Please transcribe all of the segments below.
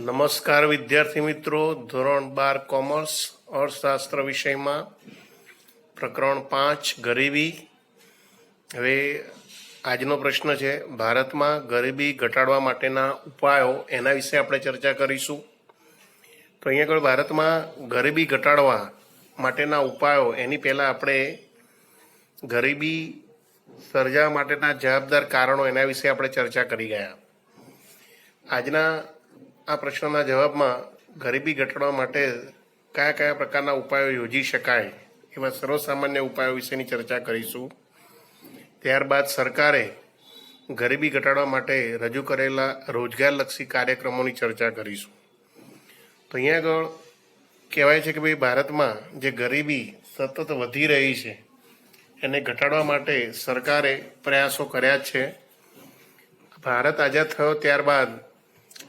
નમસ્કાર વિદ્યાર્થી મિત્રો, ધોરણ 12 કોમર્સ અર્થશાસ્ત્ર વિષયમાં પ્રકરણ 5 ગરીબી. હવે આજનો પ્રશ્ન છે, ભારતમાં ગરીબી ઘટાડવા માટેના ઉપાયો, એના વિશે આપણે ચર્ચા કરીશું. તો અહીંયા આગળ ભારતમાં ગરીબી ઘટાડવા માટેના ઉપાયો, એની પહેલાં આપણે ગરીબી સર્જાવા માટેના જવાબદાર કારણો, એના વિશે આપણે ચર્ચા કરી ગયા. આજના આ પ્રશ્નના જવાબમાં ગરીબી ઘટાડવા માટે કયા કયા પ્રકારના ઉપાયો યોજી શકાય એવા સર્વસામાન્ય ઉપાયો વિશેની ચર્ચા કરીશું. ત્યારબાદ સરકારે ગરીબી ઘટાડવા માટે રજૂ કરેલા રોજગારલક્ષી કાર્યક્રમોની ચર્ચા કરીશું. તો અહીંયા આગળ કહેવાય છે કે ભાઈ ભારતમાં જે ગરીબી સતત વધી રહી છે એને ઘટાડવા માટે સરકારે પ્રયાસો કર્યા જ છે. ભારત આઝાદ થયો ત્યારબાદ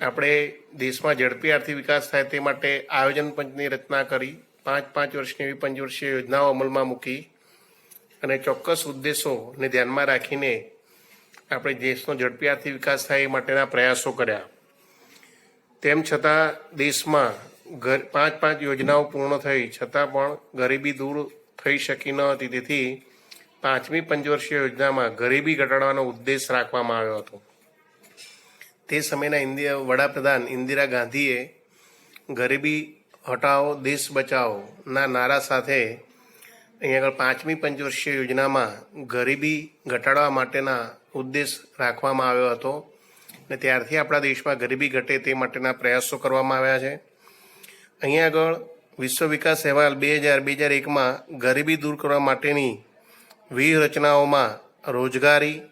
આપણે દેશમાં ઝડપી આર્થિક વિકાસ થાય તે માટે આયોજન પંચની રચના કરી, 5 વર્ષની એવી પંચવર્ષીય યોજનાઓ અમલમાં મૂકી અને ચોક્કસ ઉદ્દેશોને ધ્યાનમાં રાખીને આપણે દેશનો ઝડપી આર્થિક વિકાસ થાય એ માટેના પ્રયાસો કર્યા. તેમ છતાં દેશમાં 5 યોજનાઓ પૂર્ણ થઈ છતાં પણ ગરીબી દૂર થઈ શકી ન હતી. તેથી 5મી પંચવર્ષીય યોજનામાં ગરીબી ઘટાડવાનો ઉદ્દેશ રાખવામાં આવ્યો હતો. તે સમયના વડાપ્રધાન ઇન્દિરા ગાંધીએ ગરીબી હટાવો દેશ બચાવોના નારા સાથે અહીંયા આગળ 5મી પંચવર્ષીય યોજનામાં ગરીબી ઘટાડવા માટેના ઉદ્દેશ રાખવામાં આવ્યો હતો અને ત્યારથી આપણા દેશમાં ગરીબી ઘટે તે માટેના પ્રયાસો કરવામાં આવ્યા છે. અહીંયા આગળ વિશ્વ વિકાસ અહેવાલ 2001માં ગરીબી દૂર કરવા માટેની વ્યૂહરચનાઓમાં રોજગારી,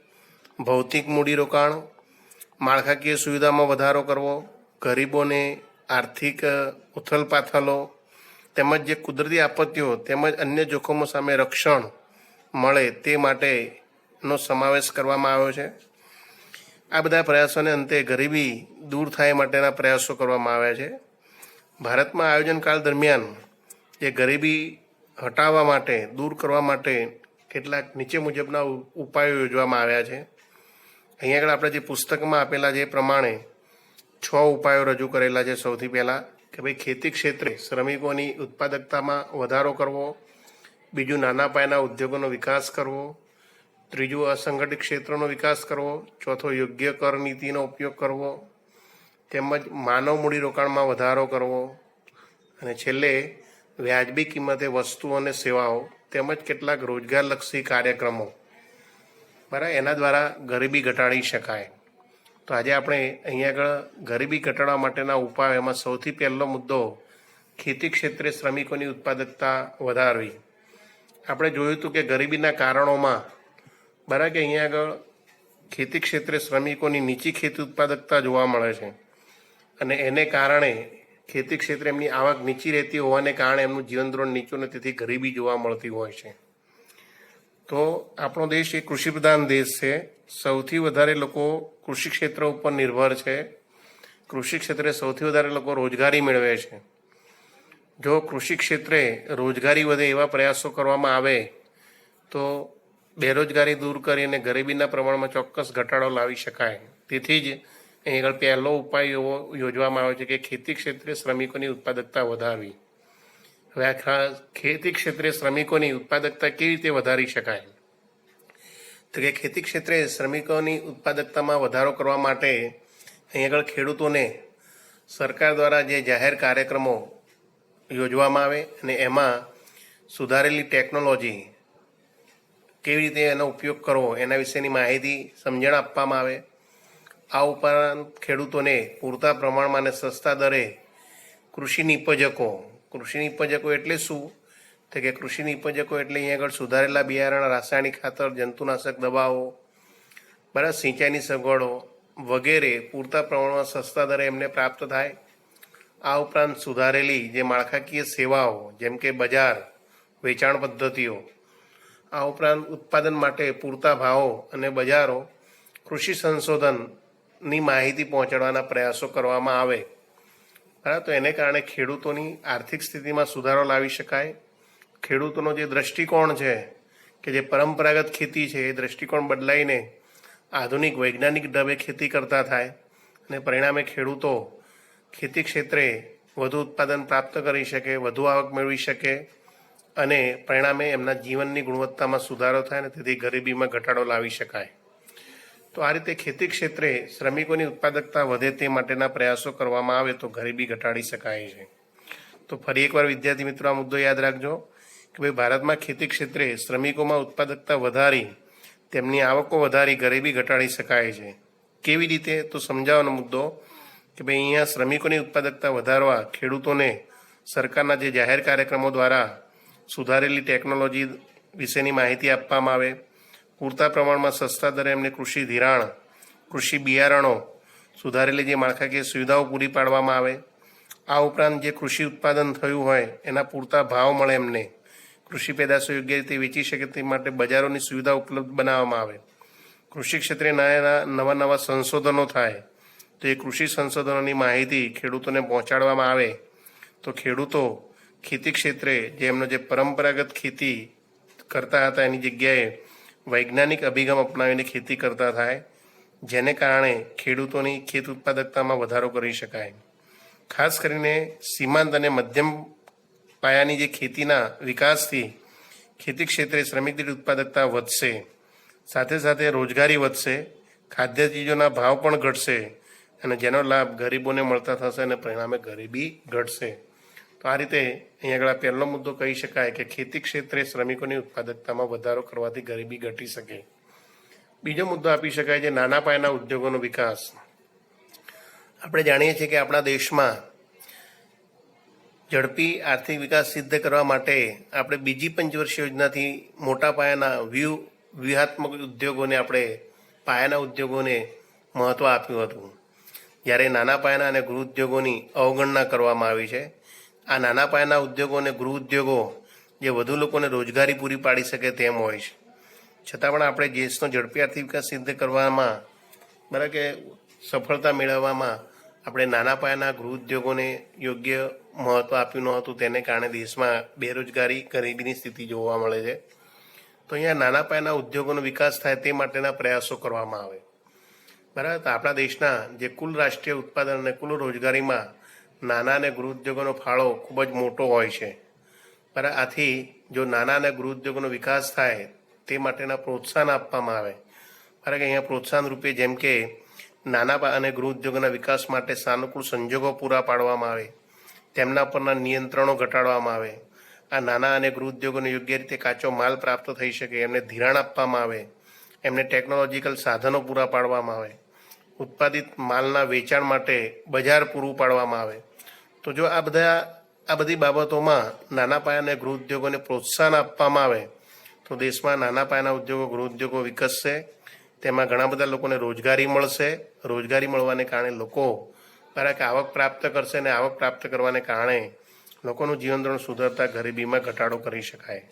ભૌતિક મૂડીરોકાણ, માળખાકીય સુવિધામાં વધારો કરવો, ગરીબોને આર્થિક ઉથલપાથલો તેમજ જે કુદરતી આપત્તિઓ તેમજ અન્ય જોખમો સામે રક્ષણ મળે તે માટેનો સમાવેશ કરવામાં આવ્યો છે. આ બધા પ્રયાસોને અંતે ગરીબી દૂર થાય માટેના પ્રયાસો કરવામાં આવ્યા છે. ભારતમાં આયોજનકાળ દરમિયાન જે ગરીબી હટાવવા માટે, દૂર કરવા માટે કેટલાક નીચે મુજબના ઉપાયો યોજવામાં આવ્યા છે. અહીંયા આગળ આપણે જે પુસ્તકમાં આપેલા જે પ્રમાણે 6 ઉપાયો રજૂ કરેલા છે. સૌથી પહેલાં કે ભાઈ ખેતી ક્ષેત્રે શ્રમિકોની ઉત્પાદકતામાં વધારો કરવો, બીજું નાના પાયાના ઉદ્યોગોનો વિકાસ કરવો, ત્રીજું અસંગઠિત ક્ષેત્રનો વિકાસ કરવો, ચોથો યોગ્ય કર નીતિનો ઉપયોગ કરવો, તેમજ માનવ મૂડીરોકાણમાં વધારો કરવો અને છેલ્લે વ્યાજબી કિંમતે વસ્તુઓ અને સેવાઓ તેમજ કેટલાક રોજગારલક્ષી કાર્યક્રમો બરાબર, એના દ્વારા ગરીબી ઘટાડી શકાય. તો આજે આપણે અહીંયા આગળ ગરીબી ઘટાડવા માટેના ઉપાય, એમાં સૌથી પહેલો મુદ્દો ખેતી ક્ષેત્રે શ્રમિકોની ઉત્પાદકતા વધારવી. આપણે જોયું હતું કે ગરીબીના કારણોમાં બરાબર કે અહીંયા આગળ ખેતી ક્ષેત્રે શ્રમિકોની નીચી ખેતી ઉત્પાદકતા જોવા મળે છે અને એને કારણે ખેતી ક્ષેત્રે એમની આવક નીચી રહેતી હોવાને કારણે એમનું જીવન ધોરણ નીચું ને તેથી ગરીબી જોવા મળતી હોય છે. તો આપણો દેશ એ કૃષિપ્રધાન દેશ છે. સૌથી વધારે લોકો કૃષિ ક્ષેત્ર ઉપર નિર્ભર છે. કૃષિ ક્ષેત્રે સૌથી વધારે લોકો રોજગારી મેળવે છે. જો કૃષિ ક્ષેત્રે રોજગારી વધે એવા પ્રયાસો કરવામાં આવે તો બેરોજગારી દૂર કરીને ગરીબીના પ્રમાણમાં ચોક્કસ ઘટાડો લાવી શકાય. તેથી જ અહીં આગળ પહેલો ઉપાય એવો યોજવામાં આવ્યો છે કે ખેતી ક્ષેત્રે શ્રમિકોની ઉત્પાદકતા વધારવી. હવે આ ખેતી ક્ષેત્રે શ્રમિકોની ઉત્પાદકતા કેવી રીતે વધારી શકાય? તો કે ખેતી ક્ષેત્રે શ્રમિકોની ઉત્પાદકતામાં વધારો કરવા માટે અહીં આગળ ખેડૂતોને સરકાર દ્વારા જે જાહેર કાર્યક્રમો યોજવામાં આવે અને એમાં સુધારેલી ટેકનોલોજી કેવી રીતે એનો ઉપયોગ કરવો એના વિશેની માહિતી, સમજણ આપવામાં આવે. આ ઉપરાંત ખેડૂતોને પૂરતા પ્રમાણમાં અને સસ્તા દરે કૃષિ નિપજકો એટલે શું? તો કે કૃષિ નિપજકો એટલે અહીંયા આગળ સુધારેલા બિયારણ, રાસાયણિક ખાતર, જંતુનાશક દવાઓ, બરાબર, સિંચાઈની સગવડો વગેરે પૂરતા પ્રમાણમાં સસ્તા દરે એમને પ્રાપ્ત થાય. આ ઉપરાંત સુધારેલી જે માળખાકીય સેવાઓ જેમ કે બજાર, વેચાણ પદ્ધતિઓ, આ ઉપરાંત ઉત્પાદન માટે પૂરતા ભાવો અને બજારો, કૃષિ સંશોધનની માહિતી પહોંચાડવાના પ્રયાસો કરવામાં આવે. બરાબર, તો એને કારણે ખેડૂતોની આર્થિક સ્થિતિમાં સુધારો લાવી શકાય. ખેડૂતોનો જે દૃષ્ટિકોણ છે કે જે પરંપરાગત ખેતી છે એ દૃષ્ટિકોણ બદલાઈને આધુનિક વૈજ્ઞાનિક ઢબે ખેતી કરતા થાય અને પરિણામે ખેડૂતો ખેતી ક્ષેત્રે વધુ ઉત્પાદન પ્રાપ્ત કરી શકે, વધુ આવક મેળવી શકે અને પરિણામે એમના જીવનની ગુણવત્તામાં સુધારો થાય અને તેથી ગરીબીમાં ઘટાડો લાવી શકાય. તો આ રીતે ખેતી ક્ષેત્રે શ્રમિકોની ઉત્પાદકતા વધે તે માટેના પ્રયાસો કરવામાં આવે તો ગરીબી ઘટાડી શકાય છે. તો ફરી એકવાર વિદ્યાર્થી મિત્રો આ મુદ્દો યાદ રાખજો કે ભાઈ ભારતમાં ખેતી ક્ષેત્રે શ્રમિકોમાં ઉત્પાદકતા વધારી તેમની આવકો વધારી ગરીબી ઘટાડી શકાય છે. કેવી રીતે? તો સમજાવવાનો મુદ્દો કે ભાઈ અહીંયા શ્રમિકોની ઉત્પાદકતા વધારવા ખેડૂતોને સરકારના જે જાહેર કાર્યક્રમો દ્વારા સુધારેલી ટેકનોલોજી વિશેની માહિતી આપવામાં આવે, પૂરતા પ્રમાણમાં સસ્તા દરે એમને કૃષિ ધિરાણ, કૃષિ બિયારણો, સુધારેલી જે માળખાકીય સુવિધાઓ પૂરી પાડવામાં આવે. આ ઉપરાંત જે કૃષિ ઉત્પાદન થયું હોય એના પૂરતા ભાવ મળે એમને, કૃષિ પેદાશો યોગ્ય રીતે વેચી શકે તે માટે બજારોની સુવિધા ઉપલબ્ધ બનાવવામાં આવે. કૃષિ ક્ષેત્રે નવા નવા સંશોધનો થાય તો એ કૃષિ સંશોધનોની માહિતી ખેડૂતોને પહોંચાડવામાં આવે તો ખેડૂતો ખેતી ક્ષેત્રે જે એમનો જે પરંપરાગત ખેતી કરતા હતા એની જગ્યાએ વૈજ્ઞાનિક અભિગમ અપનાવીને ખેતી કરતા થાય, જેને કારણે ખેડૂતોની ખેત ઉત્પાદકતામાં વધારો કરી શકાય. ખાસ કરીને સીમાંત અને મધ્યમ પાયાની જે ખેતીના વિકાસથી ખેતી ક્ષેત્રે શ્રમિક દીઠ ઉત્પાદકતા વધશે, સાથે સાથે રોજગારી વધશે, ખાદ્ય ચીજોના ભાવ પણ ઘટશે અને જેનો લાભ ગરીબોને મળતા થશે અને પરિણામે ગરીબી ઘટશે. તો આ રીતે અહીં આગળ પહેલો મુદ્દો કહી શકાય કે ખેતી ક્ષેત્રે શ્રમિકોની ઉત્પાદકતામાં વધારો કરવાથી ગરીબી ઘટી શકે. બીજો મુદ્દો આપી શકાય છે નાના પાયાના ઉદ્યોગોનો વિકાસ. આપણે જાણીએ છીએ કે આપણા દેશમાં ઝડપી આર્થિક વિકાસ સિદ્ધ કરવા માટે આપણે બીજી પંચવર્ષીય યોજનાથી મોટા પાયાના વ્યૂહાત્મક ઉદ્યોગોને આપણે પાયાના ઉદ્યોગોને મહત્ત્વ આપ્યું હતું, જ્યારે નાના પાયાના અને ગૃહ ઉદ્યોગોની અવગણના કરવામાં આવી છે. આ નાના પાયાના ઉદ્યોગો અને ગૃહ ઉદ્યોગો જે વધુ લોકોને રોજગારી પૂરી પાડી શકે તેમ હોય છે, છતાં પણ આપણે દેશનો ઝડપી આર્થિક વિકાસ સિદ્ધ કરવામાં બરાબર કે સફળતા મેળવવામાં આપણે નાના પાયાના ગૃહ ઉદ્યોગોને યોગ્ય મહત્ત્વ આપ્યું ન હતું, તેને કારણે દેશમાં બેરોજગારી, ગરીબીની સ્થિતિ જોવા મળે છે. તો અહીંયા નાના પાયાના ઉદ્યોગોનો વિકાસ થાય તે માટેના પ્રયાસો કરવામાં આવે. બરાબર. તો આપણા દેશના જે કુલ રાષ્ટ્રીય ઉત્પાદન અને કુલ રોજગારીમાં નાના અને ગૃહ ઉદ્યોગોનો ફાળો ખૂબ જ મોટો હોય છે. બરાબર. આથી જો નાના અને ગૃહ ઉદ્યોગોનો વિકાસ થાય તે માટેના પ્રોત્સાહન આપવામાં આવે. બરાબર. કે અહીંયા પ્રોત્સાહન રૂપે જેમ કે નાના અને ગૃહ ઉદ્યોગોના વિકાસ માટે સાનુકૂળ સંજોગો પૂરા પાડવામાં આવે, તેમના પરના નિયંત્રણો ઘટાડવામાં આવે, આ નાના અને ગૃહ ઉદ્યોગોને યોગ્ય રીતે કાચો માલ પ્રાપ્ત થઈ શકે એમને ધિરાણ આપવામાં આવે, એમને ટેકનોલોજીકલ સાધનો પૂરા પાડવામાં આવે, ઉત્પાદિત માલના વેચાણ માટે બજાર પૂરું પાડવામાં આવે. તો જો આ બધી બાબતોમાં નાના પાયાના ગૃહ ઉદ્યોગોને પ્રોત્સાહન આપવામાં આવે તો દેશમાં નાના પાયાના ઉદ્યોગો, ગૃહ ઉદ્યોગો વિકસશે, તેમાં ઘણા બધા લોકોને રોજગારી મળશે. રોજગારી મળવાને કારણે લોકો બરાબર આવક પ્રાપ્ત કરશે અને આવક પ્રાપ્ત કરવાને કારણે લોકોનું જીવન ધોરણ સુધરતા ગરીબીમાં ઘટાડો કરી શકાય.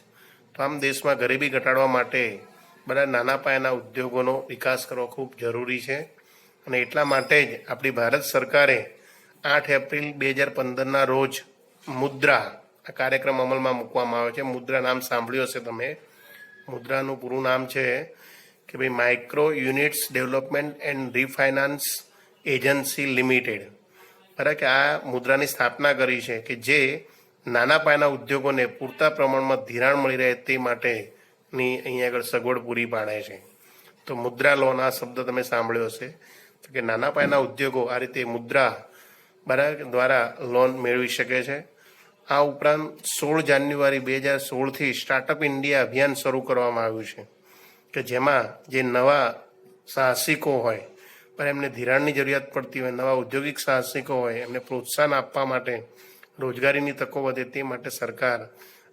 તો આમ દેશમાં ગરીબી ઘટાડવા માટે બધા નાના પાયાના ઉદ્યોગોનો વિકાસ કરવો ખૂબ જરૂરી છે અને એટલા માટે જ આપણી ભારત સરકારે 8 એપ્રિલ 2015ના રોજ મુદ્રા આ કાર્યક્રમ અમલમાં મૂકવામાં આવ્યો છે. મુદ્રા નામ સાંભળ્યું હશે તમે. મુદ્રાનું પૂરું નામ છે કે ભાઈ micro units development and refinance agency limited. બરાબર. કે આ મુદ્રાની સ્થાપના કરી છે કે જે નાના પાયાના ઉદ્યોગોને પૂરતા પ્રમાણમાં ધિરાણ મળી રહે તે માટેની અહીં આગળ સગવડ પૂરી પાડે છે. તો મુદ્રા લોન આ શબ્દ તમે સાંભળ્યો હશે. તો કે નાના પાયાના ઉદ્યોગો આ રીતે મુદ્રા બરાબર દ્વારા લોન મેળવી શકે છે. આ ઉપરાંત 16 જાન્યુઆરી 2016થી સ્ટાર્ટઅપ ઇન્ડિયા અભિયાન શરૂ કરવામાં આવ્યું છે કે જેમાં જે નવા સાહસિકો હોય પણ એમને ધિરાણની જરૂરિયાત પડતી હોય, નવા ઔદ્યોગિક સાહસિકો હોય, એમને પ્રોત્સાહન આપવા માટે, રોજગારીની તકો વધે તે માટે સરકાર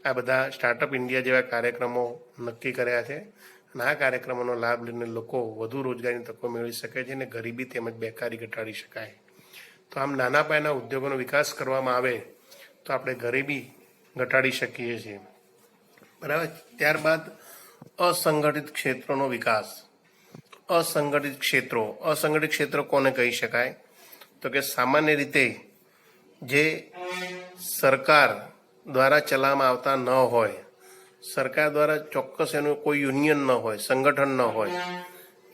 આ બધા સ્ટાર્ટઅપ ઇન્ડિયા જેવા કાર્યક્રમો નક્કી કર્યા છે અને આ કાર્યક્રમોનો લાભ લઈને લોકો વધુ રોજગારીની તકો મેળવી શકે છે અને ગરીબી તેમજ બેકારી ઘટાડી શકાય. તો આમ નાના પાયાના ઉદ્યોગોનો વિકાસ કરવામાં આવે તો આપણે ગરીબી ઘટાડી શકીએ છીએ. બરાબર. ત્યારબાદ અસંગઠિત ક્ષેત્રોનો વિકાસ. અસંગઠિત ક્ષેત્રો કોને કહી શકાય? તો કે સામાન્ય રીતે જે સરકાર દ્વારા ચલાવવામાં આવતા ન હોય, સરકાર દ્વારા ચોક્કસ એનું કોઈ યુનિયન ન હોય, સંગઠન ન હોય,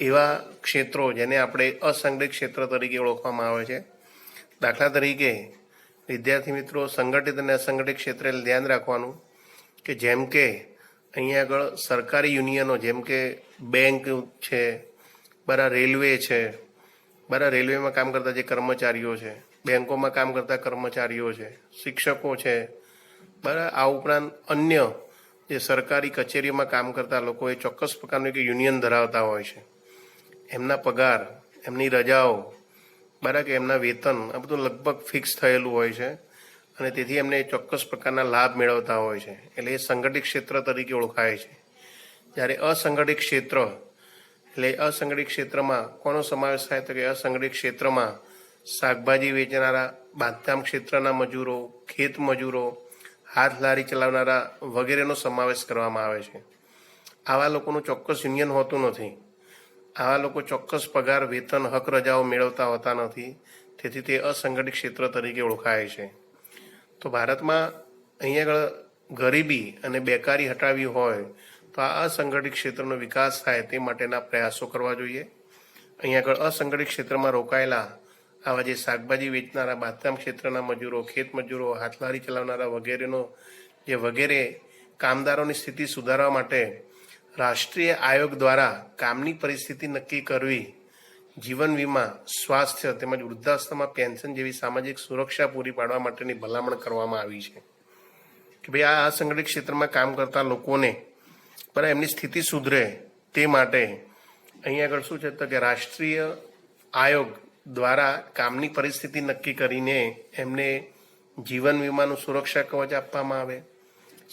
એવા ક્ષેત્રો જેને આપણે અસંગઠિત ક્ષેત્ર તરીકે ઓળખવામાં આવે છે. દાખલા તરીકે વિદ્યાર્થી મિત્રો સંગઠિત અને અસંગઠિત ક્ષેત્રે ધ્યાન રાખવાનું કે જેમ કે અહીંયા આગળ સરકારી યુનિયનો જેમ કે બેંક છે, બરાબર રેલવે છે, બરાબર રેલવેમાં કામ કરતા જે કર્મચારીઓ છે, બેંકોમાં કામ કરતા કર્મચારીઓ છે, શિક્ષકો છે, બરાબર આ ઉપરાંત અન્ય જે સરકારી કચેરીઓમાં કામ કરતા લોકો એ ચોક્કસ પ્રકારનું એક યુનિયન ધરાવતા હોય છે. એમના પગાર, એમની રજાઓ, બરાબર કે એમના વેતન આ બધું લગભગ ફિક્સ થયેલું હોય છે અને તેથી એમને ચોક્કસ પ્રકારના લાભ મેળવતા હોય છે. એટલે એ સંગઠિત ક્ષેત્ર તરીકે ઓળખાય છે. જ્યારે અસંગઠિત ક્ષેત્ર એટલે અસંગઠિત ક્ષેત્રમાં કોનો સમાવેશ થાય તો કે અસંગઠિત ક્ષેત્રમાં શાકભાજી વેચનારા, બાંધકામ ક્ષેત્રના મજૂરો, ખેત મજૂરો, હાથ લારી ચલાવનારા વગેરેનો સમાવેશ કરવામાં આવે છે. આવા લોકોનું ચોક્કસ યુનિયન હોતું નથી. આવા લોકો ચોક્કસ પગાર, વેતન, હક રજાઓ મેળવતા હોતા નથી. તેથી તે અસંગઠિત ક્ષેત્ર તરીકે ઓળખાય છે. તો ભારતમાં અહીંયા આગળ ગરીબી અને બેકારી હટાવવી હોય તો આ અસંગઠિત ક્ષેત્રનો વિકાસ થાય તે માટેના પ્રયાસો કરવા જોઈએ. અહીંયા આગળ અસંગઠિત ક્ષેત્રમાં રોકાયેલા આવા જે શાકભાજી વેચનારા, બાંધકામ ક્ષેત્રના મજૂરો, ખેત મજૂરો, હાથલારી ચલાવનારા વગેરે કામદારોની સ્થિતિ સુધારવા માટે રાષ્ટ્રીય આયોગ દ્વારા કામની પરિસ્થિતિ નક્કી કરવી, જીવન વીમા, સ્વાસ્થ્ય તેમજ વૃદ્ધાવસ્થામાં પેન્શન જેવી સામાજિક સુરક્ષા પૂરી પાડવા માટેની ભલામણ કરવામાં આવી છે કે ભાઈ આ અસંગઠિત ક્ષેત્રમાં કામ કરતા લોકોને બરાબર એમની સ્થિતિ સુધરે તે માટે અહીંયા આગળ શું છે તો કે રાષ્ટ્રીય આયોગ દ્વારા કામની પરિસ્થિતિ નક્કી કરીને એમને જીવન વીમાનું સુરક્ષા કવચ આપવામાં આવે,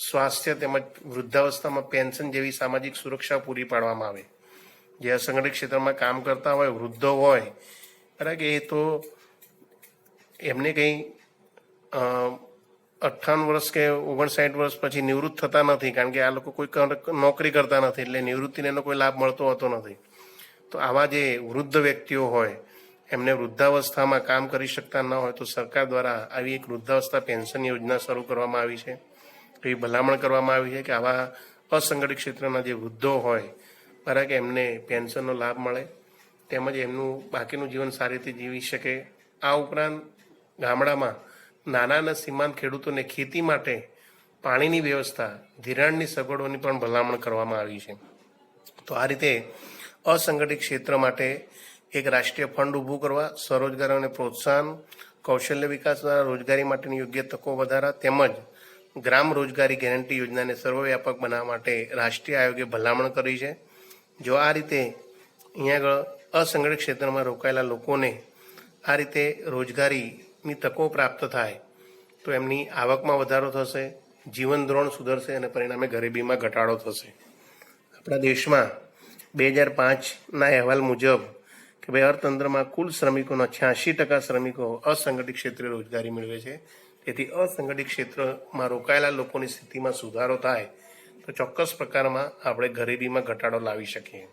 સ્વાસ્થ્ય તેમજ વૃદ્ધાવસ્થામાં પેન્શન જેવી સામાજિક સુરક્ષા પૂરી પાડવામાં આવે. જે અસંગઠિત ક્ષેત્રમાં કામ કરતા હોય, વૃદ્ધો હોય, બરાબર કે એ તો એમને કંઈ 58 વર્ષ કે 59 વર્ષ પછી નિવૃત્ત થતા નથી, કારણ કે આ લોકો કોઈ નોકરી કરતા નથી, એટલે નિવૃત્તિને એનો કોઈ લાભ મળતો હોતો નથી. તો આવા જે વૃદ્ધ વ્યક્તિઓ હોય એમને વૃદ્ધાવસ્થામાં કામ કરી શકતા ન હોય તો સરકાર દ્વારા આવી એક વૃદ્ધાવસ્થા પેન્શન યોજના શરૂ કરવામાં આવી છે. એવી ભલામણ કરવામાં આવી છે કે આવા અસંગઠિત ક્ષેત્રના જે વૃદ્ધો હોય બરાબર કે એમને પેન્શનનો લાભ મળે તેમજ એમનું બાકીનું જીવન સારી રીતે જીવી શકે. આ ઉપરાંત ગામડામાં નાના અને સીમાંત ખેડૂતોને ખેતી માટે પાણીની વ્યવસ્થા, ધિરાણની સગવડોની પણ ભલામણ કરવામાં આવી છે. તો આ રીતે અસંગઠિત ક્ષેત્ર માટે એક રાષ્ટ્રીય ફંડ ઊભું કરવા, સ્વરોજગારોને પ્રોત્સાહન, કૌશલ્ય વિકાસ દ્વારા રોજગારી માટેની યોગ્ય તકો વધારા તેમજ ગ્રામ રોજગારી ગેરંટી યોજનાને સર્વવ્યાપક બનાવવા માટે રાષ્ટ્રીય આયોગે ભલામણ કરી છે. જો આ રીતે અહીંયા આગળ અસંગઠિત ક્ષેત્રમાં રોકાયેલા લોકોને આ રીતે રોજગારીની તકો પ્રાપ્ત થાય તો એમની આવકમાં વધારો થશે, જીવન ધોરણ સુધરશે અને પરિણામે ગરીબીમાં ઘટાડો થશે. આપણા દેશમાં 2005ના અહેવાલ મુજબ કે ભાઈ અર્થતંત્રમાં કુલ શ્રમિકોના 86% શ્રમિકો અસંગઠિત ક્ષેત્રે રોજગારી મેળવે છે. તેથી અસંગઠિત ક્ષેત્રમાં રોકાયેલા લોકોની સ્થિતિમાં સુધારો થાય તો ચોક્કસ પ્રકારમાં આપણે ગરીબીમાં ઘટાડો લાવી શકીએ.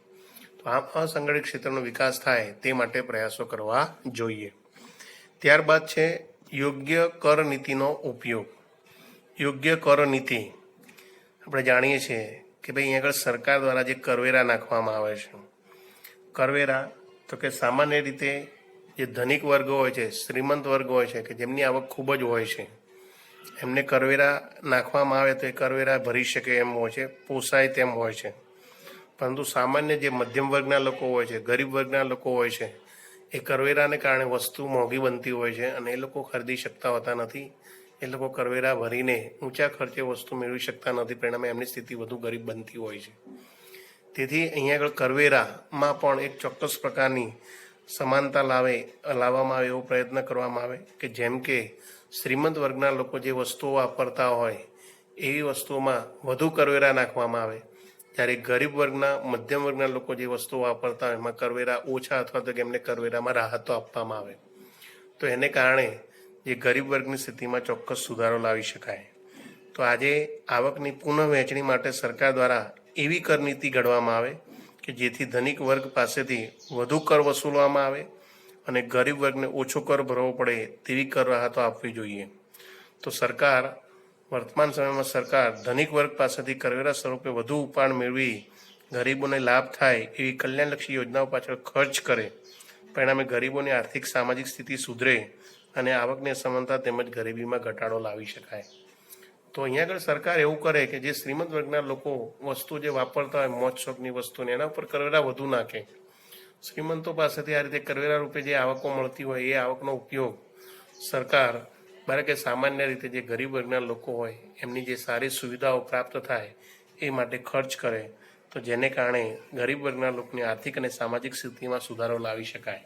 તો આમ અસંગઠિત ક્ષેત્રનો વિકાસ થાય તે માટે પ્રયાસો કરવા જોઈએ. ત્યારબાદ છે યોગ્ય કર નીતિનો ઉપયોગ. યોગ્ય કર નીતિ આપણે જાણીએ છીએ કે ભાઈ અહીંયા આગળ સરકાર દ્વારા જે કરવેરા નાખવામાં આવે છે, કરવેરા તો કે સામાન્ય રીતે જે ધનિક વર્ગ હોય છે, શ્રીમંત વર્ગ હોય છે કે જેમની આવક ખૂબ જ હોય છે, એમને કરવેરા નાખવામાં આવે તો એ કરવેરા ભરી શકે એમ હોય છે, પોસાય તેમ હોય છે. પરંતુ સામાન્ય જે મધ્યમ વર્ગના લોકો હોય છે, ગરીબ વર્ગના લોકો હોય છે, એ કરવેરાને કારણે વસ્તુ મોંઘી બનતી હોય છે અને એ લોકો ખરીદી શકતા હોતા નથી. એ લોકો કરવેરા ભરીને ઊંચા ખર્ચે વસ્તુ મેળવી શકતા નથી, પરિણામે એમની સ્થિતિ વધુ ગરીબ બનતી હોય છે. તેથી અહીંયા આગળ કરવેરામાં પણ એક ચોક્કસ પ્રકારની સમાનતા લાવવામાં આવે એવો પ્રયત્ન કરવામાં આવે કે જેમ કે શ્રીમંત વર્ગના લોકો જે વસ્તુઓ વાપરતા હોય એવી વસ્તુઓમાં વધુ કરવેરા નાખવામાં આવે, જ્યારે ગરીબ વર્ગના, મધ્યમ વર્ગના લોકો જે વસ્તુઓ વાપરતા હોય એમાં કરવેરા ઓછા અથવા તો કે એમને કરવેરામાં રાહતો આપવામાં આવે. તો એને કારણે જે ગરીબ વર્ગની સ્થિતિમાં ચોક્કસ સુધારો લાવી શકાય. તો આજે આવકની પુનઃ વહેંચણી માટે સરકાર દ્વારા એવી કર નીતિ ઘડવામાં આવે કે જેથી ધનિક વર્ગ પાસેથી વધુ કર વસૂલવામાં આવે અને ગરીબ વર્ગને ઓછો કર ભરવો પડે તેવી કર રાહતો આપવી જોઈએ. તો સરકાર વર્તમાન સમયમાં સરકાર ધનિક વર્ગ પાસેથી કરવેરા સ્વરૂપે વધુ ઉપાડ મેળવી ગરીબોને લાભ થાય એવી કલ્યાણલક્ષી યોજનાઓ પાછળ ખર્ચ કરે, પરિણામે ગરીબોની આર્થિક સામાજિક સ્થિતિ સુધરે અને આવકને સમાનતા તેમજ ગરીબીમાં ઘટાડો લાવી શકાય. તો અહીંયા આગળ સરકાર એવું કરે કે જે શ્રીમંત વર્ગના લોકો વસ્તુ જે વાપરતા હોય મોજ શોખની વસ્તુને એના ઉપર કરવેરા વધુ નાખે. શ્રીમંતો પાસેથી આ રીતે કરવેરા રૂપે જે આવકો મળતી હોય એ આવકનો ઉપયોગ સરકાર બારે કે સામાન્ય રીતે જે ગરીબ વર્ગના લોકો હોય એમની જે સારી સુવિધાઓ પ્રાપ્ત થાય એ માટે ખર્ચ કરે, તો જેને કારણે ગરીબ વર્ગના લોકોની આર્થિક અને સામાજિક સ્થિતિમાં સુધારો લાવી શકાય,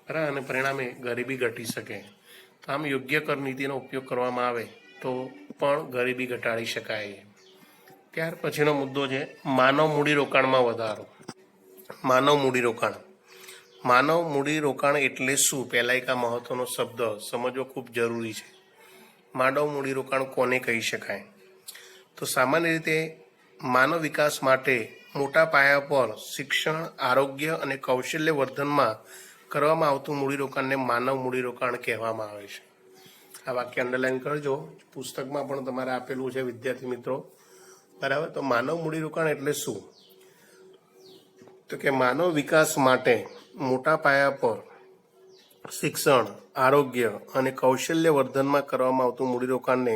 બરાબર, અને પરિણામે ગરીબી ઘટી શકે. તો આમ યોગ્ય કર નીતિનો ઉપયોગ કરવામાં આવે તો પણ ગરીબી ઘટાડી શકાય. ત્યાર પછીનો મુદ્દો છે માનવ મૂડીરોકાણમાં વધારો. માનવ મૂડીરોકાણ. માનવ મૂડીરોકાણ એટલે શું? પહેલા એક આ મહત્વનો શબ્દ સમજવો ખૂબ જરૂરી છે. માનવ મૂડીરોકાણ કોને કહી શકાય? તો સામાન્ય રીતે માનવ વિકાસ માટે મોટા પાયા પર શિક્ષણ, આરોગ્ય અને કૌશલ્ય વર્ધનમાં કરવામાં આવતું મૂડીરોકાણને માનવ મૂડીરોકાણ કહેવામાં આવે છે. આ વાક્ય અંડરલાઈન કરજો, પુસ્તકમાં પણ તમારે આપેલું છે વિદ્યાર્થી મિત્રો, બરાબર. તો માનવ મૂડીરોકાણ એટલે શું? તો કે માનવ વિકાસ માટે મોટા પાયા પર શિક્ષણ, આરોગ્ય અને કૌશલ્ય વર્ધનમાં કરવામાં આવતું મૂડીરોકાણને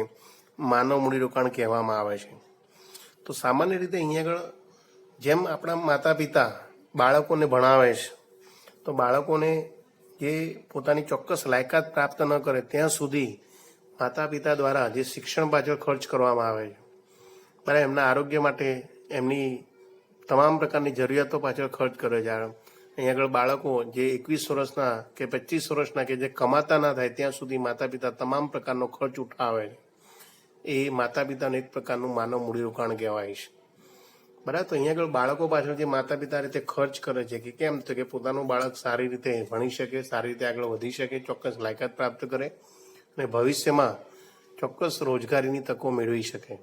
માનવ મૂડીરોકાણ કહેવામાં આવે છે. તો સામાન્ય રીતે અહીંયા આગળ જેમ આપણા માતા પિતા બાળકોને ભણાવે છે, તો બાળકોને જે પોતાની ચોક્કસ લાયકાત પ્રાપ્ત ન કરે ત્યાં સુધી માતા પિતા દ્વારા જે શિક્ષણ પાછળ ખર્ચ કરવામાં આવે છે, બરાબર, એમના આરોગ્ય માટે એમની તમામ પ્રકારની જરૂરિયાતો પાછળ ખર્ચ કરે છે. અહીં આગળ બાળકો જે 21 વર્ષના કે 25 વર્ષના કે જે કમાતા ના થાય ત્યાં સુધી માતા પિતા તમામ પ્રકારનો ખર્ચ ઉઠાવે છે. એ માતા પિતાનું એક પ્રકારનું માનવ મૂડીરોકાણ કહેવાય છે, બરાબર. તો અહીંયા આગળ બાળકો પાછળ જે માતા પિતા રીતે ખર્ચ કરે છે કે કેમ, તો કે પોતાનું બાળક સારી રીતે ભણી શકે, સારી રીતે આગળ વધી શકે, ચોક્કસ લાયકાત પ્રાપ્ત કરે અને ભવિષ્યમાં ચોક્કસ રોજગારીની તકો મેળવી શકે.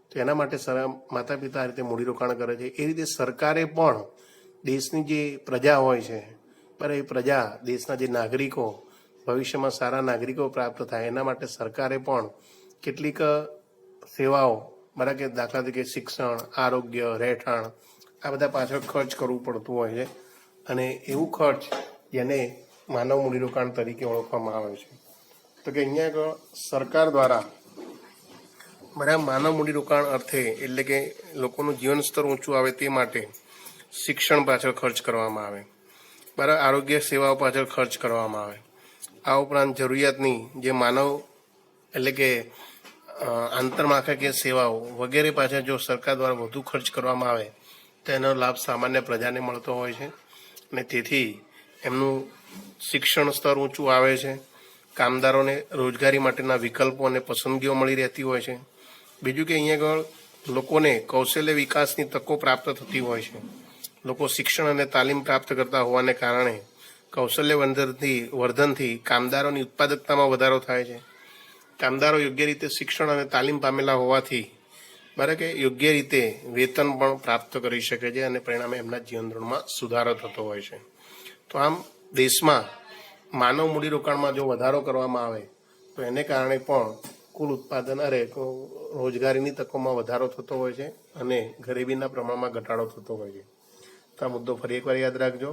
તો એના માટે માતા પિતા આ રીતે મૂડીરોકાણ કરે છે. એ રીતે સરકારે પણ દેશની જે પ્રજા હોય છે, બરાબર, એ પ્રજા, દેશના જે નાગરિકો ભવિષ્યમાં સારા નાગરિકો પ્રાપ્ત થાય એના માટે સરકારે પણ કેટલીક સેવાઓ, બરાબર, કે દાખલા તરીકે શિક્ષણ, આરોગ્ય, રહેઠાણ, આ બધા પાછળ ખર્ચ કરવું પડતું હોય છે. અને એવું ખર્ચ જેને માનવ મૂડીરોકાણ તરીકે ઓળખવામાં આવે છે. તો કે અહીંયા આગળ સરકાર દ્વારા, બરાબર, માનવ મૂડીરોકાણ અર્થે એટલે કે લોકોનું જીવન સ્તર ઊંચું આવે તે માટે શિક્ષણ પાછળ ખર્ચ કરવામાં આવે, બરાબર, આરોગ્ય સેવાઓ પાછળ ખર્ચ કરવામાં આવે. આ ઉપરાંત જરૂરિયાતની જે માનવ એટલે કે આંતરમાળખાકીય સેવાઓ વગેરે પાછળ જો સરકાર દ્વારા વધુ ખર્ચ કરવામાં આવે તો એનો લાભ સામાન્ય પ્રજાને મળતો હોય છે અને તેથી એમનું શિક્ષણ સ્તર ઊંચું આવે છે. કામદારોને રોજગારી માટેના વિકલ્પો અને પસંદગીઓ મળી રહેતી હોય છે. બીજું કે અહીંયા આગળ લોકોને કૌશલ્ય વિકાસની તકો પ્રાપ્ત થતી હોય છે. લોકો શિક્ષણ અને તાલીમ પ્રાપ્ત કરતા હોવાને કારણે કૌશલ્ય વર્ધનથી કામદારોની ઉત્પાદકતામાં વધારો થાય છે. કામદારો યોગ્ય રીતે શિક્ષણ અને તાલીમ પામેલા હોવાથી, બરાબર, કે યોગ્ય રીતે વેતન પણ પ્રાપ્ત કરી શકે છે અને પરિણામે એમના જીવન ધોરણમાં સુધારો થતો હોય છે. તો આમ દેશમાં માનવ મૂડીરોકાણમાં જો વધારો કરવામાં આવે તો એને કારણે પણ કુલ ઉત્પાદન રોજગારીની તકોમાં વધારો થતો હોય છે અને ગરીબીના પ્રમાણમાં ઘટાડો થતો હોય છે. તો આ મુદ્દો ફરી એકવાર યાદ રાખજો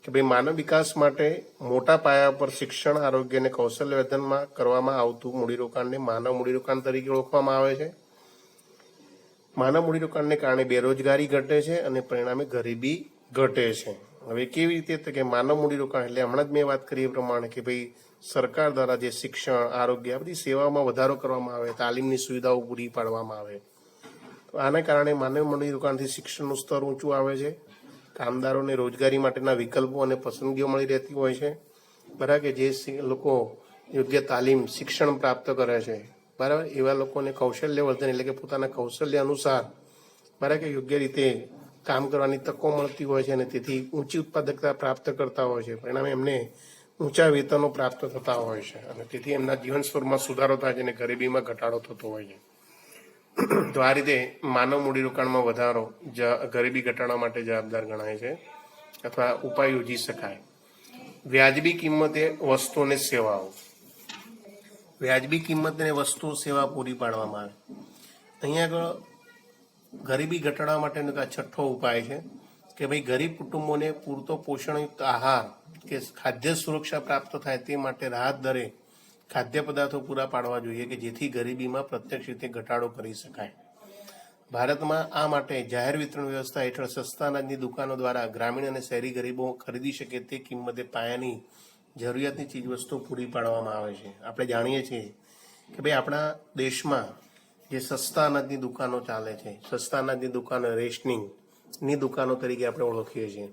કે ભાઈ માનવ વિકાસ માટે મોટા પાયા પર શિક્ષણ, આરોગ્ય અને કૌશલ્ય વર્ધનમાં કરવામાં આવતું મૂડીરોકાણને માનવ મૂડીરોકાણ તરીકે ઓળખવામાં આવે છે. માનવ મૂડીરોકાણને કારણે બેરોજગારી ઘટે છે અને પરિણામે ગરીબી ઘટે છે. હવે કેવી રીતે? તો કે માનવ મૂડીરોકાણ એટલે હમણાં જ મેં વાત કરી એ પ્રમાણે કે ભાઈ સરકાર દ્વારા જે શિક્ષણ, આરોગ્ય, આ બધી સેવાઓમાં વધારો કરવામાં આવે, તાલીમની સુવિધાઓ પૂરી પાડવામાં આવે. તો આના કારણે માનવ મૂડીરોકાણથી શિક્ષણનું સ્તર ઊંચું આવે છે. કામદારોને રોજગારી માટેના વિકલ્પો અને પસંદગીઓ મળી રહેતી હોય છે, બરાબર, કે જે લોકો યોગ્ય તાલીમ, શિક્ષણ પ્રાપ્ત કરે છે, બરાબર, એવા લોકોને કૌશલ્ય વર્ધન એટલે કે પોતાના કૌશલ્ય અનુસાર, બરાબર, કે યોગ્ય રીતે કામ કરવાની તકો મળતી હોય છે અને તેથી ઊંચી ઉત્પાદકતા પ્રાપ્ત કરતા હોય છે. પરિણામે એમને ઊંચા વેતનો પ્રાપ્ત થતા હોય છે અને તેથી એમના જીવન સ્તરમાં સુધારો થાય છે અને ગરીબીમાં ઘટાડો થતો હોય છે. તો આ રીતે માનવ મૂડીરોકાણમાં વધારો ગરીબી ઘટાડવા માટે જવાબદાર ગણાય છે અથવા ઉપાય યોજી શકાય. વ્યાજબી કિંમતે વસ્તુ અને સેવાઓ. વ્યાજબી કિંમતને વસ્તુ સેવા પૂરી પાડવામાં આવે. અહીંયા આગળ ગરીબી ઘટાડવા માટેનો આ છઠ્ઠો ઉપાય છે કે ભાઈ ગરીબ કુટુંબોને પૂરતો પોષણયુક્ત આહાર કે ખાદ્ય સુરક્ષા પ્રાપ્ત થાય તે માટે રાહત દરે ખાદ્ય પદાર્થો પૂરા પાડવા જોઈએ કે જેથી ગરીબીમાં પ્રત્યક્ષ રીતે ઘટાડો કરી શકાય. ભારતમાં આ માટે જાહેર વિતરણ વ્યવસ્થા હેઠળ સસ્તા અનાજની દુકાનો દ્વારા ગ્રામીણ અને શહેરી ગરીબો ખરીદી શકે તે કિંમતે પાયાની જરૂરિયાતની ચીજવસ્તુઓ પૂરી પાડવામાં આવે છે. આપણે જાણીએ છીએ કે ભાઈ આપણા દેશમાં જે સસ્તા અનાજની દુકાનો ચાલે છે, સસ્તા અનાજની દુકાનો રેશનિંગની દુકાનો તરીકે આપણે ઓળખીએ છીએ.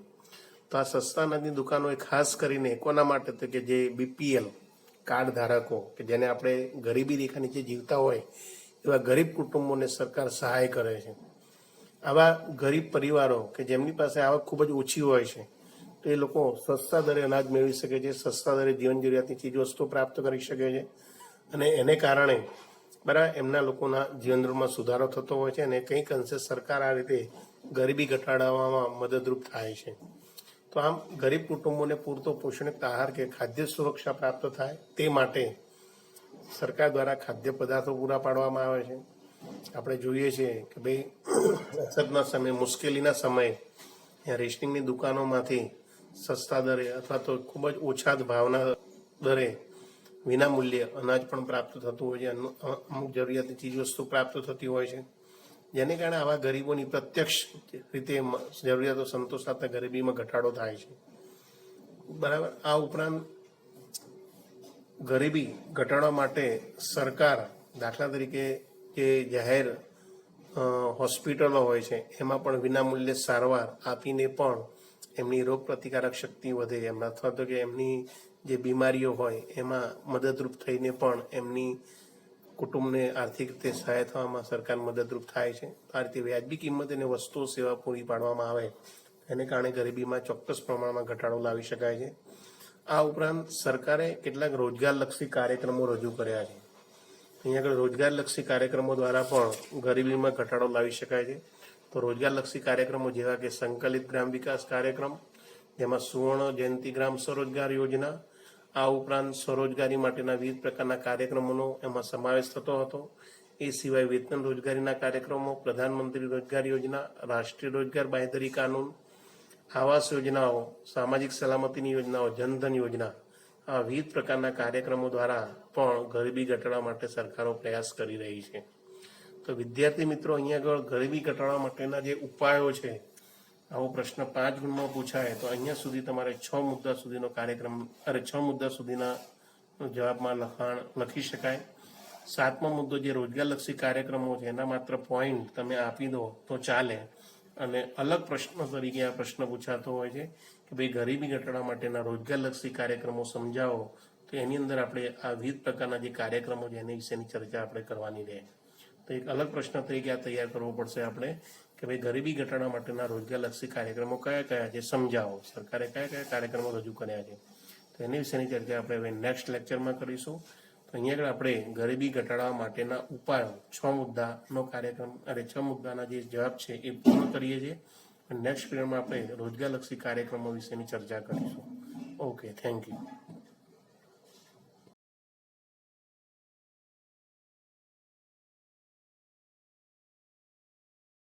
તો આ સસ્તા અનાજની દુકાનો એ ખાસ કરીને કોના માટે તો કે જે BPL કાર્ડ ધારકો કે જેને આપણે ગરીબી રેખા નીચે જીવતા હોય એવા ગરીબ કુટુંબોને સરકાર સહાય કરે છે. આવા ગરીબ પરિવારો કે જેમની પાસે આવક ખૂબ જ ઓછી હોય છે તો એ લોકો સસ્તા દરે અનાજ મેળવી શકે છે, સસ્તા દરે જીવન જરૂરિયાતની ચીજવસ્તુઓ પ્રાપ્ત કરી શકે છે અને એને કારણે બરાબર એમના લોકોના જીવનધોરણમાં સુધારો થતો હોય છે અને કંઈક અંશે સરકાર આ રીતે ગરીબી ઘટાડવામાં મદદરૂપ થાય છે. તો આમ ગરીબ કુટુંબોને પૂરતો પોષણયુક્ત આહાર કે ખાદ્ય સુરક્ષા પ્રાપ્ત થાય તે માટે સરકાર દ્વારા ખાદ્ય પદાર્થો પૂરા પાડવામાં આવે છે. આપણે જોઈએ છીએ કે ભાઈ અછતના સમયે, મુશ્કેલીના સમયે રેશનિંગની દુકાનોમાંથી સસ્તા દરે અથવા તો ખૂબ જ ઓછા ભાવના દરે વિના મૂલ્યે અનાજ પણ પ્રાપ્ત થતું હોય છે, અમુક જરૂરિયાતની ચીજવસ્તુ પ્રાપ્ત થતી હોય છે, જેને કારણે આવા ગરીબોની પ્રત્યક્ષ રીતે જરૂરિયાતો સંતોષાતા ગરીબીમાં ઘટાડો થાય છે. બરાબર. આ ઉપરાંત ગરીબી ઘટાડવા માટે સરકાર દાખલા તરીકે જે જાહેર હોસ્પિટલો હોય છે એમાં પણ વિનામૂલ્યે સારવાર આપીને પણ એમની રોગ પ્રતિકારક શક્તિ વધે એમ અથવા તો કે એમની જે બીમારીઓ હોય એમાં મદદરૂપ થઈને પણ એમની કુટુંબને આર્થિક રીતે સહાય થવામાં સરકાર મદદરૂપ થાય છે. આ રીતે વ્યાજબી કિંમતે અને વસ્તુઓ સેવા પૂરી પાડવામાં આવે એને કારણે ગરીબીમાં ચોક્કસ પ્રમાણમાં ઘટાડો લાવી શકાય છે. આ ઉપરાંત સરકારે કેટલાક રોજગારલક્ષી કાર્યક્રમો રજૂ કર્યા છે. અહીંયા આગળ રોજગારલક્ષી કાર્યક્રમો દ્વારા પણ ગરીબીમાં ઘટાડો લાવી શકાય છે. તો રોજગારલક્ષી કાર્યક્રમો જેવા કે સંકલિત ગ્રામ વિકાસ કાર્યક્રમ, જેમાં સુવર્ણ જયંતિ ગ્રામ સ્વરોજગાર યોજના, આ ઉપરાંત સ્વરોજગારી માટેના વિવિધ પ્રકારના કાર્યક્રમોનો એમાં સમાવેશ થતો હતો. એ સિવાય વેતન રોજગારીના કાર્યક્રમો, પ્રધાનમંત્રી રોજગાર યોજના, રાષ્ટ્રીય રોજગાર બાંહેધરી કાનૂન, આવાસ યોજનાઓ, સામાજિક સલામતીની યોજનાઓ, જનધન યોજના, આ વિવિધ પ્રકારના કાર્યક્રમો દ્વારા પણ ગરીબી ઘટાડવા માટે સરકારો પ્રયાસ કરી રહી છે. તો વિદ્યાર્થી મિત્રો, અહીંયા આગળ ગરીબી ઘટાડવા માટેના જે ઉપાયો છે, આવો પ્રશ્ન 5 ગુણમાં પૂછાય તો અહીંયા સુધી તમારે 6 મુદ્દા સુધીનો કાર્યક્રમ 6 મુદ્દા સુધીના જવાબમાં લખી શકાય. 7મો મુદ્દો જે રોજગારલક્ષી કાર્યક્રમો છે એના માત્ર પોઈન્ટ તમે આપી દો તો ચાલે. અને અલગ પ્રશ્ન તરીકે આ પ્રશ્ન પૂછાતો હોય છે કે ભાઈ ગરીબી ઘટાડવા માટેના રોજગારલક્ષી કાર્યક્રમો સમજાવો. તો એની અંદર આપણે આ વિવિધ પ્રકારના જે કાર્યક્રમો છે એની વિશેની ચર્ચા આપણે કરવાની રહે. તો એક અલગ પ્રશ્ન તરીકે આ તૈયાર કરવો પડશે આપણે કે ભાઈ ગરીબી ઘટાડવા માટેના રોજગારલક્ષી કાર્યક્રમો કયા કયા છે સમજાવો. સરકારે કયા કયા કાર્યક્રમો રજૂ કર્યા છે તો એની વિશેની ચર્ચા આપણે હવે નેક્સ્ટ લેક્ચરમાં કરીશું. તો અહીંયા આગળ આપણે ગરીબી ઘટાડવા માટેના ઉપાયો 6 મુદ્દાનો કાર્યક્રમ 6 મુદ્દાના જે જવાબ છે એ પૂર્ણ કરીએ છીએ. નેક્સ્ટ પીરિયડમાં આપણે રોજગારલક્ષી કાર્યક્રમો વિશેની ચર્ચા કરીશું. Okay, thank you.